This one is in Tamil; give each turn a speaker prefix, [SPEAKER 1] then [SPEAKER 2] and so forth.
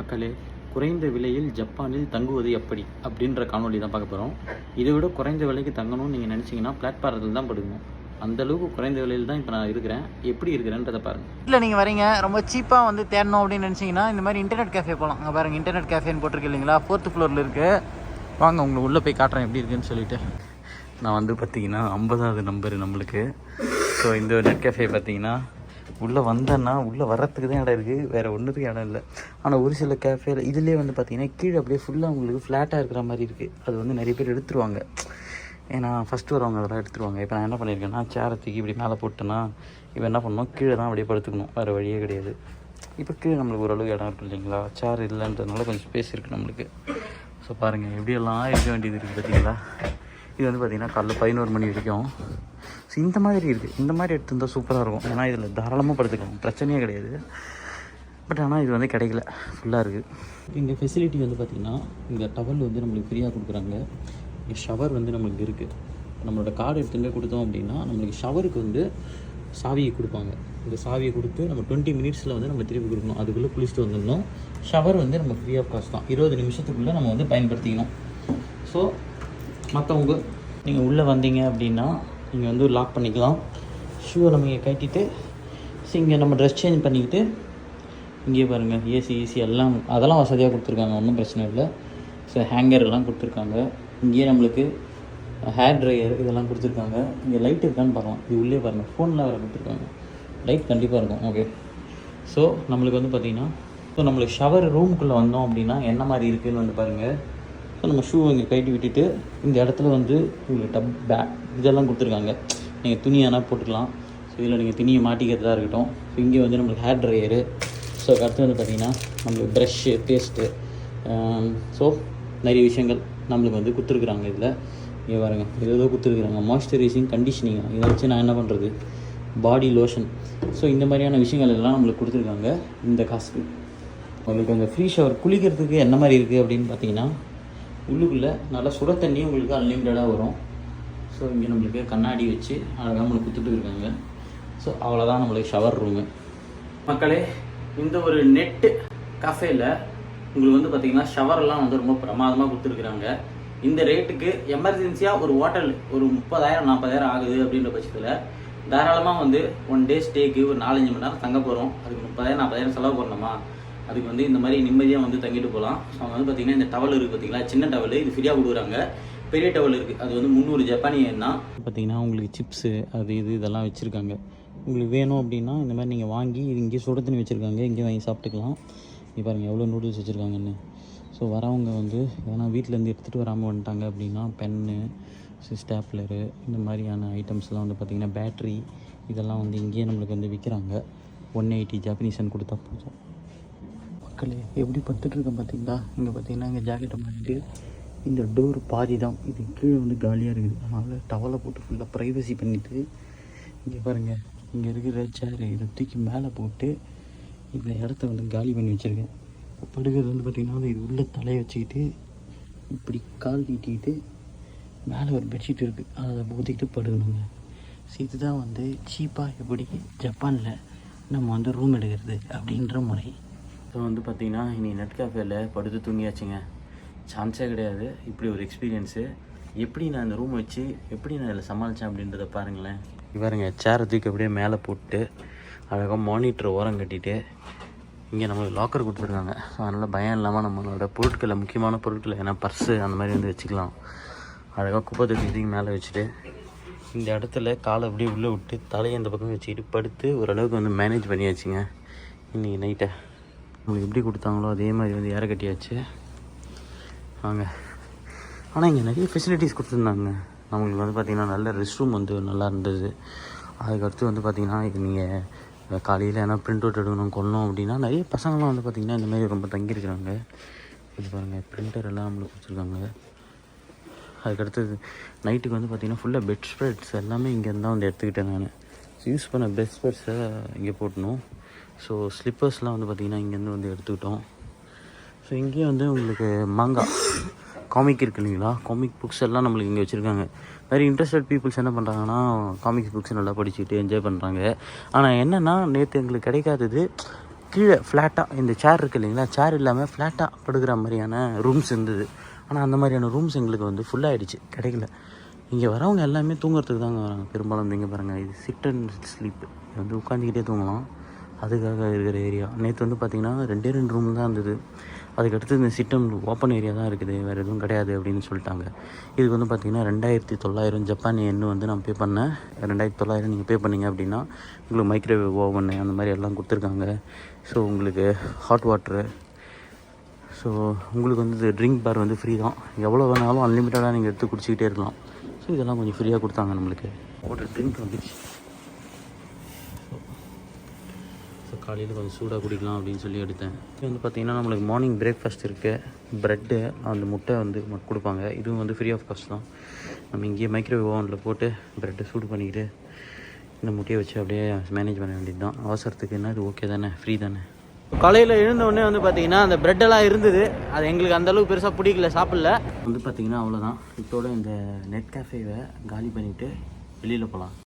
[SPEAKER 1] மக்களே, குறைந்த விலையில் ஜப்பானில் தங்குவது எப்படி அப்படின்ற காணொலி தான் பார்க்க போகிறோம். இதை விட குறைந்த விலைக்கு தங்கணும்னு நீங்கள் நினச்சிங்கன்னா பிளாட்ஃபாரத்தில் தான் படுக்கணும். அந்தளவுக்கு குறைந்த விலையில் தான் இப்போ நான் இருக்கிறேன். எப்படி இருக்கிறேன்றதை பாருங்கள்.
[SPEAKER 2] இல்லை நீங்கள் வரீங்க ரொம்ப சீப்பாக வந்து தேடணும் அப்படின்னு நினச்சிங்கன்னா இந்த மாதிரி இன்டர்நெட் கேஃபே போகலாம். அங்கே பாருங்கள், இன்டர்நெட் கேஃபேன்னு போட்டிருக்கு இல்லைங்களா, 4th ஃப்ளோரில் இருக்குது. வாங்க உங்களுக்கு உள்ளே போய் காட்டுறேன் எப்படி இருக்குன்னு சொல்லிட்டு. நான் வந்து பார்த்தீங்கன்னா 50வது நம்பர் நம்மளுக்கு. ஸோ இந்த நெட் கேஃபே பார்த்தீங்கன்னா உள்ளே வந்தேன்னா உள்ளே வர்றதுக்கு தான் இடம் இருக்குது, வேறு ஒன்றுத்துக்கு இடம் இல்லை. ஆனால் ஒரு சில கேஃபேல இதுலேயே வந்து பார்த்தீங்கன்னா கீழே அப்படியே ஃபுல்லாக உங்களுக்கு ஃப்ளாட்டாக இருக்கிற மாதிரி இருக்குது. அது வந்து நிறைய பேர் எடுத்துருவாங்க, ஏன்னா ஃபஸ்ட்டு வரவங்க அதெல்லாம் எடுத்துருவாங்க. இப்போ நான் என்ன பண்ணியிருக்கேன்னா சேரை தூக்கி இப்படி மேலே போட்டேன்னா இப்போ என்ன பண்ணணும், கீழே தான் அப்படியே படுத்துக்கணும், வேறு வழியே கிடையாது. இப்போ கீழே நம்மளுக்கு ஓரளவு இடம் இருக்குது இல்லைங்களா, சேர் இல்லைன்றதுனால கொஞ்சம் ஸ்பேஸ் இருக்குது நம்மளுக்கு. ஸோ பாருங்கள் எப்படியெல்லாம் இருக்க வேண்டியது இருக்குது பார்த்தீங்களா. இது வந்து பார்த்திங்கன்னா காலைல 11 மணி வரைக்கும். ஸோ இந்த மாதிரி இருக்குது, இந்த மாதிரி எடுத்துருந்தால் சூப்பராக இருக்கும். ஏன்னா இதில் தாராளமாக படுத்துக்கலாம், பிரச்சனையே கிடையாது. பட் ஆனால் இது வந்து கிடைக்கல, ஃபுல்லாக இருக்குது. இங்கே ஃபெசிலிட்டி வந்து பார்த்திங்கன்னா இங்கே டவல் வந்து நம்மளுக்கு ஃப்ரீயாக கொடுக்குறாங்க. இங்கே ஷவர் வந்து நம்மளுக்கு இருக்குது. நம்மளோட கார்டு எடுத்துகிட்டு கொடுத்தோம் அப்படின்னா நம்மளுக்கு ஷவருக்கு வந்து சாவியை கொடுப்பாங்க. இந்த சாவியை கொடுத்து நம்ம 20 மினிட்ஸில் வந்து நம்ம திருப்பி கொடுக்கணும். அதுக்குள்ளே குளிச்சுட்டு வந்துடணும். ஷவர் வந்து நம்ம ஃப்ரீ ஆஃப் காஸ்ட் தான், 20 நிமிஷத்துக்குள்ளே நம்ம வந்து பயன்படுத்திக்கணும். ஸோ மற்றவங்க நீங்கள் உள்ளே வந்தீங்க அப்படின்னா நீங்கள் வந்து லாக் பண்ணிக்கலாம். ஷூவை நம்ம இங்கே கட்டிட்டு இங்கே நம்ம ட்ரெஸ் சேஞ்ச் பண்ணிக்கிட்டு இங்கேயே பாருங்கள் ஏசி எல்லாம் அதெல்லாம் வசதியாக கொடுத்துருக்காங்க, ஒன்றும் பிரச்சனை இல்லை. ஸோ ஹேங்கர் எல்லாம் கொடுத்துருக்காங்க. இங்கேயே நம்மளுக்கு ஹேர் ட்ரையர் இதெல்லாம் கொடுத்துருக்காங்க. இங்கே லைட் இருக்கான்னு பார்க்கலாம். இது உள்ளே பாருங்கள், ஃபோனில் வேறு கொடுத்துருக்காங்க. லைட் கண்டிப்பாக இருக்கும். ஓகே, ஸோ நம்மளுக்கு வந்து பார்த்திங்கன்னா ஸோ நம்மளுக்கு ஷவர் ரூமுக்குள்ளே வந்தோம் அப்படின்னா என்ன மாதிரி இருக்குதுன்னு வந்து பாருங்கள். ஸோ நம்ம ஷூவை இங்கே கட்டி விட்டுட்டு இந்த இடத்துல வந்து உங்களுக்கு பேக் இதெல்லாம் கொடுத்துருக்காங்க. நீங்கள் துணியானா போட்டுக்கலாம். ஸோ இதில் நீங்கள் துணியை மாட்டிக்கிறதா இருக்கட்டும். ஸோ இங்கே வந்து நம்மளுக்கு ஹேர் ட்ரையரு. ஸோ அடுத்து வந்து பார்த்திங்கன்னா நம்மளுக்கு ப்ரஷ்ஷு, பேஸ்ட்டு, ஸோ நிறைய விஷயங்கள் நம்மளுக்கு வந்து கொடுத்துருக்குறாங்க. இதில் இங்கே பாருங்கள், ஏதோ கொடுத்துருக்குறாங்க. மாய்ஸ்சரைசிங், கண்டிஷனிங், இதை வச்சு நான் என்ன பண்ணுறது, பாடி லோஷன். ஸோ இந்த மாதிரியான விஷயங்கள் எல்லாம் நம்மளுக்கு கொடுத்துருக்காங்க இந்த காசுக்கு. உங்களுக்கு அந்த ஃப்ரீ ஷவர் குளிக்கிறதுக்கு என்ன மாதிரி இருக்குது அப்படின்னு பார்த்தீங்கன்னா உள்ளுக்குள்ளே நல்லா சுட தண்ணி உங்களுக்கு அன்லிமிட்டடாக வரும். ஸோ இங்கே நம்மளுக்கு கண்ணாடி வச்சு அழகாக நம்மளுக்கு கொடுத்துட்டு இருக்காங்க. ஸோ அவ்வளோதான் நம்மளுக்கு ஷவர் ரூமு. மக்களே, இந்த ஒரு நெட்டு கஃபேல உங்களுக்கு வந்து பார்த்திங்கன்னா ஷவரெல்லாம் வந்து ரொம்ப பிரமாதமாக கொடுத்துருக்குறாங்க. இந்த ரேட்டுக்கு எமர்ஜென்சியாக ஒரு ஹோட்டல் ஒரு 30,000-40,000 ஆகுது அப்படின்ற பட்சத்தில் தாராளமாக வந்து 1 டே ஸ்டேக்கு ஒரு 4-5 மணி நேரம் தங்க போகிறோம். அதுக்கு 30,000-40,000 செலவு பண்ணணுமா, அதுக்கு வந்து இந்த மாதிரி நிம்மதியாக வந்து தங்கிட்டு போகலாம். ஸோ அவங்க வந்து பார்த்திங்கன்னா இந்த டவல் இருக்குது பார்த்திங்களா, சின்ன டவல், இது ஃப்ரீயாக கொடுக்குறாங்க. பெரிய டவல் இருக்குது, அது வந்து 300 ஜப்பானியன் தான். பார்த்திங்கன்னா உங்களுக்கு சிப்ஸு அது இதெல்லாம் வச்சுருக்காங்க. உங்களுக்கு வேணும் அப்படின்னா இந்த மாதிரி நீங்கள் வாங்கி இது இங்கே சுட தண்ணி வச்சுருக்காங்க, இங்கே வாங்கி சாப்பிட்டுக்கலாம். இங்கே பாருங்கள் எவ்வளோ நூடுல்ஸ் வச்சுருக்காங்கன்னு. ஸோ வரவங்க வந்து ஏன்னா வீட்டிலேருந்து எடுத்துகிட்டு வராமல் வந்துட்டாங்க அப்படின்னா பென்னு, ஸ்டாப்லரு, இந்த மாதிரியான ஐட்டம்ஸ்லாம் வந்து பார்த்திங்கன்னா பேட்ரி இதெல்லாம் வந்து இங்கேயே நம்மளுக்கு வந்து விற்கிறாங்க. 180 ஜாப்பனீஸன் கொடுத்தா போதும். மக்களே எப்படி படுத்துட்ருக்கேன் பார்த்தீங்களா. இங்கே பார்த்தீங்கன்னா இங்கே ஜாக்கெட்டை மாட்டிட்டு இந்த டோர் பாதி தான், இது கீழே வந்து காலியாக இருக்குது. அதனால் டவலை போட்டு ஃபுல்லாக ப்ரைவசி பண்ணிவிட்டு இங்கே பாருங்கள் இங்கே இருக்கிற சேர் இதை தூக்கி மேலே போட்டு இந்த இடத்த வந்து காலி பண்ணி வச்சுருக்கேன். படுக்கிறது வந்து பார்த்திங்கன்னா இது உள்ள தலையை வச்சுக்கிட்டு இப்படி கால் நீட்டிக்கிட்டு மேலே ஒரு பெட்ஷீட் இருக்குது, அதை ஊற்றிக்கிட்டு படுக்கணுங்க. ஸோ இதுதான் வந்து சீப்பாக எப்படி ஜப்பானில் நம்ம வந்து ரூம் எடுக்கிறது அப்படின்ற முறை. ஸோ வந்து பார்த்திங்கன்னா இனி நெட் கேஃபேல படுத்து தூங்கியாச்சுங்க, சான்ஸே கிடையாது. இப்படி ஒரு எக்ஸ்பீரியன்ஸு எப்படி நான் இந்த ரூம் வச்சு எப்படி நான் இதில் சமாளித்தேன் அப்படின்றத பாருங்களேன். பாருங்க சேரை தூக்கி அப்படியே மேலே போட்டு அழகாக மானிட்டர் ஓரம் கட்டிட்டு இங்கே நம்மளுக்கு லாக்கர் கொடுத்துருக்காங்க. ஸோ அதனால் பயம் இல்லாமல் நம்மளோட பொருட்களை, முக்கியமான பொருட்களை, ஏன்னா பர்ஸு அந்த மாதிரி வந்து வச்சுக்கலாம். அழகாக குப்பை தூக்கி மேலே வச்சுட்டு இந்த இடத்துல காலை அப்படியே உள்ளே விட்டு தலையை இந்த பக்கம் வச்சுக்கிட்டு படுத்து ஓரளவுக்கு வந்து மேனேஜ் பண்ணியாச்சுங்க இன்றைக்கி நைட்டை. நம்மளுக்கு எப்படி கொடுத்தாங்களோ அதே மாதிரி வந்து ஏற கட்டியாச்சு. வாங்க. ஆனால் இங்கே நிறைய ஃபெசிலிட்டிஸ் கொடுத்துருந்தாங்க. நம்மளுக்கு வந்து பார்த்திங்கன்னா நல்ல ரெஸ்ட் ரூம் வந்து நல்லா இருந்தது. அதுக்கடுத்து வந்து பார்த்திங்கன்னா இது நீங்கள் காலையில் ஏன்னா ப்ரிண்ட் அவுட் எடுக்கணும் கொள்ளணும் அப்படின்னா நிறைய பசங்கள்லாம் வந்து பார்த்திங்கன்னா இந்த மாதிரி ரொம்ப தங்கியிருக்கிறாங்க. இது பாருங்கள் ப்ரிண்டர் எல்லாம் நம்மளுக்கு கொடுத்துருக்காங்க. அதுக்கடுத்தது நைட்டுக்கு வந்து பார்த்திங்கன்னா ஃபுல்லாக பெட் ஸ்ப்ரெட்ஸ் எல்லாமே இங்கேருந்து தான் வந்து எடுத்துக்கிட்டேன் நான். யூஸ் பண்ண பெட் ஸ்ப்ரெட்ஸை இங்கே போட்டணும். ஸோ ஸ்லிப்பர்ஸ்லாம் வந்து பார்த்திங்கன்னா இங்கேருந்து வந்து எடுத்துக்கிட்டோம். ஸோ இங்கேயே வந்து உங்களுக்கு மாங்கா காமிக் இருக்குது இல்லைங்களா, காமிக் புக்ஸ் எல்லாம் நம்மளுக்கு இங்கே வச்சுருக்காங்க. நிறைய இன்ட்ரெஸ்டட் பீப்புள்ஸ் என்ன பண்ணுறாங்கன்னா காமிக்ஸ் புக்ஸ் நல்லா படிச்சுட்டு என்ஜாய் பண்ணுறாங்க. ஆனால் என்னென்னா நேற்று எங்களுக்கு கிடைக்காதது கீழே ஃப்ளாட்டாக இந்த சேர் இருக்குது இல்லைங்களா, சேர் இல்லாமல் ஃப்ளாட்டாக படுக்கிற மாதிரியான ரூம்ஸ் இருந்தது. ஆனால் அந்த மாதிரியான ரூம்ஸ் எங்களுக்கு வந்து ஃபுல்லாகிடுச்சு, கிடைக்கல. இங்கே வரவங்க எல்லாமே தூங்குறதுக்கு தாங்க வராங்க பெரும்பாலும். இங்கே பாருங்கள், இது சிட் அண்ட் ஸ்லீப், இது வந்து உட்காந்துக்கிட்டே தூங்கலாம், அதுக்காக இருக்கிற ஏரியா. நேற்று வந்து பார்த்திங்கன்னா 2 ரூம் தான் இருந்தது. அதுக்கடுத்து இந்த சிட் அண்ட் ஓப்பன் ஏரியா தான் இருக்குது, வேறு எதுவும் கிடையாது அப்படின்னு சொல்லிட்டாங்க. இதுக்கு வந்து பார்த்திங்கன்னா 2900 ஜப்பான் எண்ணு வந்து நான் பே பண்ணேன். 2900 நீங்கள் பே பண்ணிங்க அப்படின்னா உங்களுக்கு மைக்ரோவேவ் ஓவன் அந்த மாதிரி எல்லாம் கொடுத்துருக்காங்க. ஸோ உங்களுக்கு ஹாட் வாட்ரு, ஸோ உங்களுக்கு வந்து ட்ரிங்க் பார் வந்து ஃப்ரீ தான். எவ்வளோ வேணாலும் அன்லிமிட்டடாக நீங்கள் எடுத்து குடிச்சிக்கிட்டே இருக்கலாம். ஸோ இதெல்லாம் கொஞ்சம் ஃப்ரீயாக கொடுத்தாங்க நம்மளுக்கு. ஒரு ட்ரிங்க் வந்துடுச்சு. ஸோ காலையில் கொஞ்சம் சூடாக குடிக்கலாம் அப்படின்னு சொல்லி எடுத்தேன். இது வந்து பார்த்திங்கன்னா நம்மளுக்கு மார்னிங் பிரேக்ஃபாஸ்ட் இருக்குது, ப்ரெட்டு அந்த முட்டை வந்து கொடுப்பாங்க. இதுவும் வந்து ஃப்ரீ ஆஃப் காஸ்ட் தான். நம்ம இங்கேயே மைக்ரோவேவ் ஓவனில் போட்டு ப்ரெட்டை சூடு பண்ணிக்கிட்டு இந்த முட்டையை வச்சு அப்படியே மேனேஜ் பண்ண வேண்டியது தான். அவசரத்துக்கு என்ன இது ஓகே தானே, ஃப்ரீ தானே. காலையில் எழுந்தோடனே வந்து பார்த்திங்கன்னா அந்த ப்ரெட்டெல்லாம் இருந்தது, அது எங்களுக்கு அந்தளவுக்கு பெருசாக பிடிக்கல, சாப்பிடல. வந்து பார்த்திங்கன்னா அவ்வளோதான். இதோட இந்த நெட் கேஃபேவை காலி பண்ணிவிட்டு வெளியில் போகலாம்.